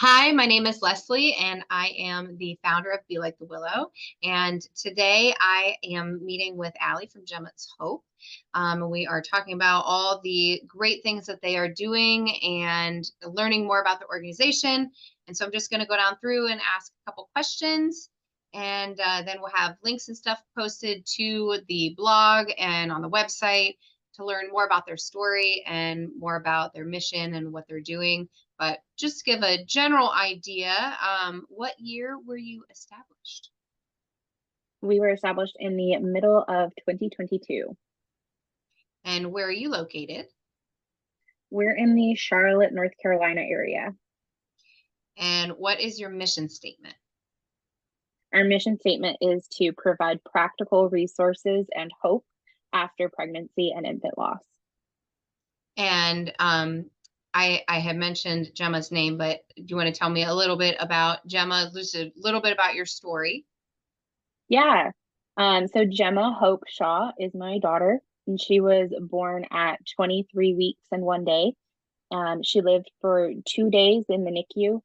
Hi, my name is Leslie, and I am the founder of Be Like the Willow. And today I am meeting with Allie from Gemma's Hope. We are talking about all the great things that they are doing and learning more about the organization. And so I'm just going to go down through and ask a couple questions. And then we'll have links and stuff posted to the blog and on the website to learn more about their story and more about their mission and what they're doing. But just to give a general idea, what year were you established? We were established in the middle of 2022. And where are you located? We're in the Charlotte, North Carolina area. And what is your mission statement? Our mission statement is to provide practical resources and hope after pregnancy and infant loss. And I had mentioned Gemma's name, but do you want to tell me a little bit about Gemma, just a little bit about your story? Yeah. So Gemma Hope Shaw is my daughter, and she was born at 23 weeks and 1 day. She lived for 2 days in the NICU,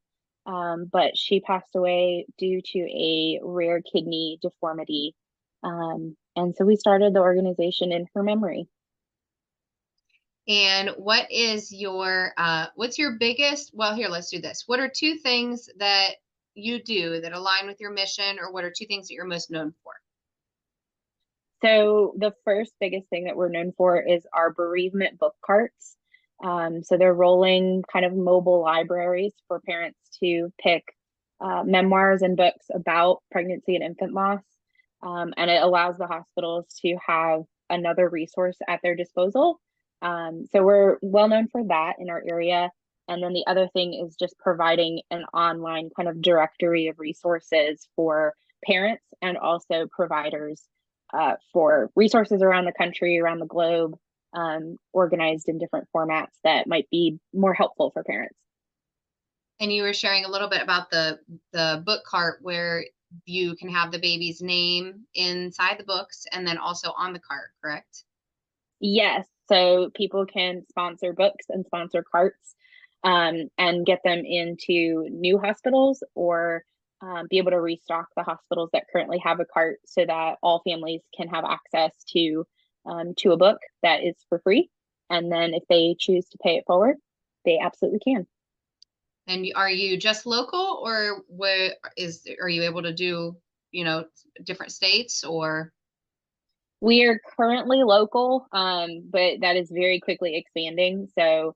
but she passed away due to a rare kidney deformity. And so we started the organization in her memory. And what is what's your biggest, well, here, let's do this. What are two things that you do that align with your mission, or what are two things that you're most known for? So the first biggest thing that we're known for is our bereavement book carts. So they're rolling kind of mobile libraries for parents to pick memoirs and books about pregnancy and infant loss. And it allows the hospitals to have another resource at their disposal. So we're well known for that in our area. And then the other thing is just providing an online kind of directory of resources for parents and also providers for resources around the country, around the globe, organized in different formats that might be more helpful for parents. And you were sharing a little bit about the book cart where you can have the baby's name inside the books and then also on the cart, correct? Yes, so people can sponsor books and sponsor carts, and get them into new hospitals or be able to restock the hospitals that currently have a cart so that all families can have access to a book that is for free. And then if they choose to pay it forward, they absolutely can. And are you just local, or are you able to do, different states or? We are currently local, but that is very quickly expanding. So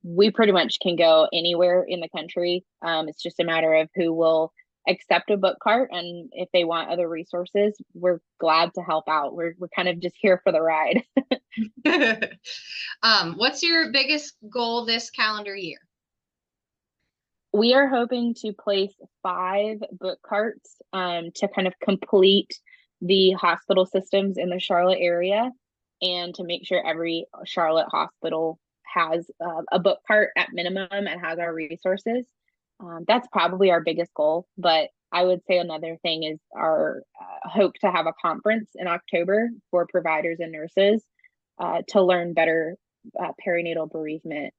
we pretty much can go anywhere in the country. It's just a matter of who will accept a book cart, and if they want other resources, we're glad to help out. We're kind of just here for the ride. What's your biggest goal this calendar year? We are hoping to place 5 book carts to kind of complete the hospital systems in the Charlotte area and to make sure every Charlotte hospital has a book cart at minimum and has our resources. That's probably our biggest goal. But I would say another thing is our hope to have a conference in October for providers and nurses to learn better perinatal bereavement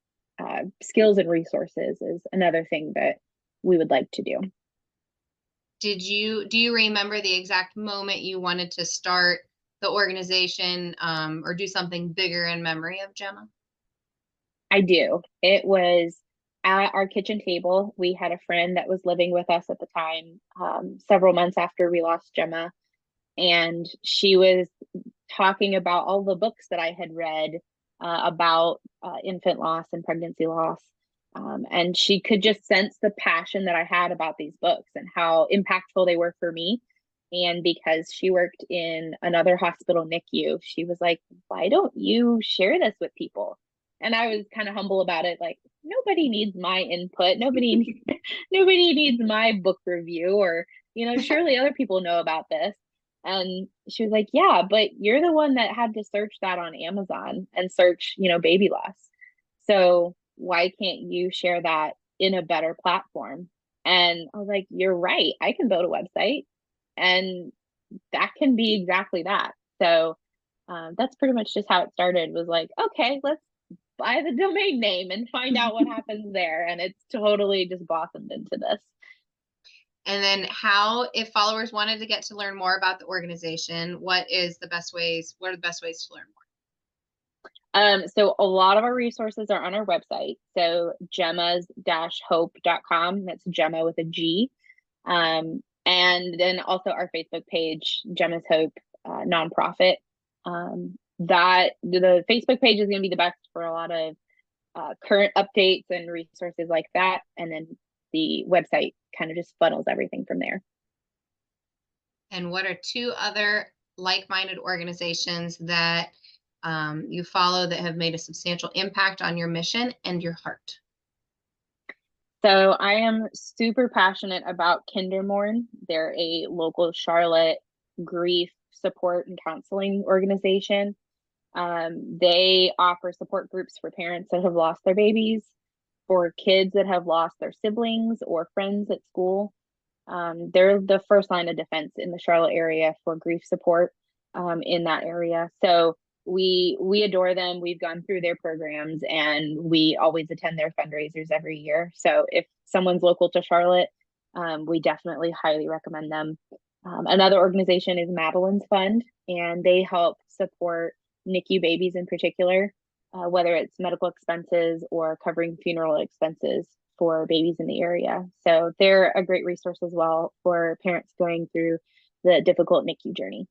skills and resources is another thing that we would like to do. Do you remember the exact moment you wanted to start the organization, or do something bigger in memory of Gemma? I do. It was at our kitchen table. We had a friend that was living with us at the time, several months after we lost Gemma, and she was talking about all the books that I had read about infant loss and pregnancy loss. And she could just sense the passion that I had about these books and how impactful they were for me. And because she worked in another hospital NICU, she was like, why don't you share this with people? And I was kind of humble about it, like, nobody needs my input. Nobody needs my book review, or, surely other people know about this. And she was like, yeah, but you're the one that had to search that on Amazon and search, baby loss. So why can't you share that in a better platform? And I was like, you're right. I can build a website and that can be exactly that. So that's pretty much just how it started, was like, okay, let's buy the domain name and find out what happens there. And it's totally just blossomed into this. And then if followers wanted to get to learn more about the organization, what are the best ways to learn more? So a lot of our resources are on our website. So gemmas-hope.com. That's Gemma with a G. And then also our Facebook page, Gemma's Hope nonprofit. That the Facebook page is going to be the best for a lot of current updates and resources like that. And then the website kind of just funnels everything from there. And what are two other like-minded organizations that you follow that have made a substantial impact on your mission and your heart? So I am super passionate about Kindermorn. They're a local Charlotte grief support and counseling organization. They offer support groups for parents that have lost their babies, for kids that have lost their siblings or friends at school. They're the first line of defense in the Charlotte area for grief support in that area. So we adore them. We've gone through their programs and we always attend their fundraisers every year. So if someone's local to Charlotte, we definitely highly recommend them. Another organization is Madeline's Fund, and they help support NICU babies in particular, whether it's medical expenses or covering funeral expenses for babies in the area. So they're a great resource as well for parents going through the difficult NICU journey.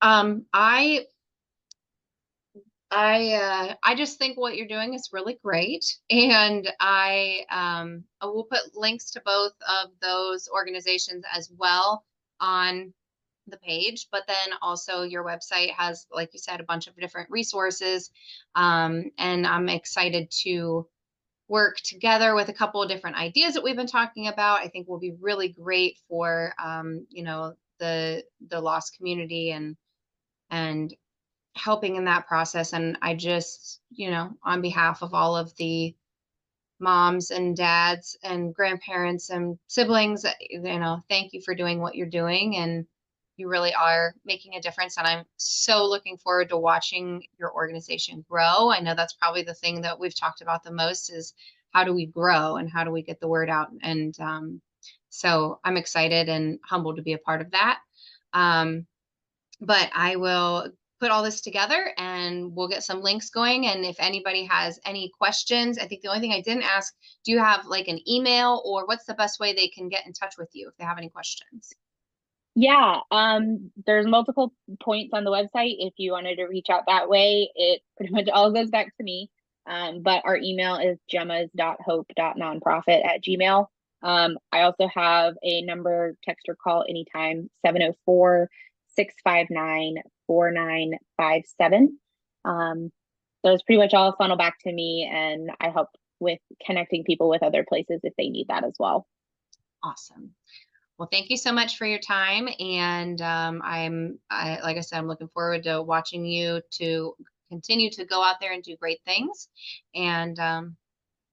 I just think what you're doing is really great, and I will put links to both of those organizations as well on the page. But then also your website has, like you said, a bunch of different resources, and I'm excited to work together with a couple of different ideas that we've been talking about. I think will be really great for the lost community and helping in that process. And I just, on behalf of all of the moms and dads and grandparents and siblings, thank you for doing what you're doing. And you really are making a difference. And I'm so looking forward to watching your organization grow. I know that's probably the thing that we've talked about the most is how do we grow and how do we get the word out? And so I'm excited and humbled to be a part of that. But I will put all this together and we'll get some links going. And if anybody has any questions, I think the only thing I didn't ask, do you have like an email or what's the best way they can get in touch with you if they have any questions? Yeah, there's multiple points on the website. If you wanted to reach out that way, it pretty much all goes back to me. But our email is gemmas.hope.nonprofit@gmail. I also have a number, text or call anytime, 704-659-4957. Those pretty much all funnel back to me, and I help with connecting people with other places if they need that as well. Awesome. Well, thank you so much for your time. And like I said, I'm looking forward to watching you to continue to go out there and do great things. And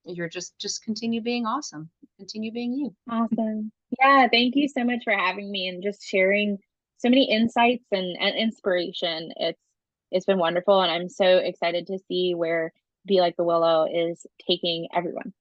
you're just continue being awesome. Continue being you. Awesome. Yeah, thank you so much for having me and just sharing so many insights and inspiration. It's been wonderful, and I'm so excited to see where Be Like the Willow is taking everyone.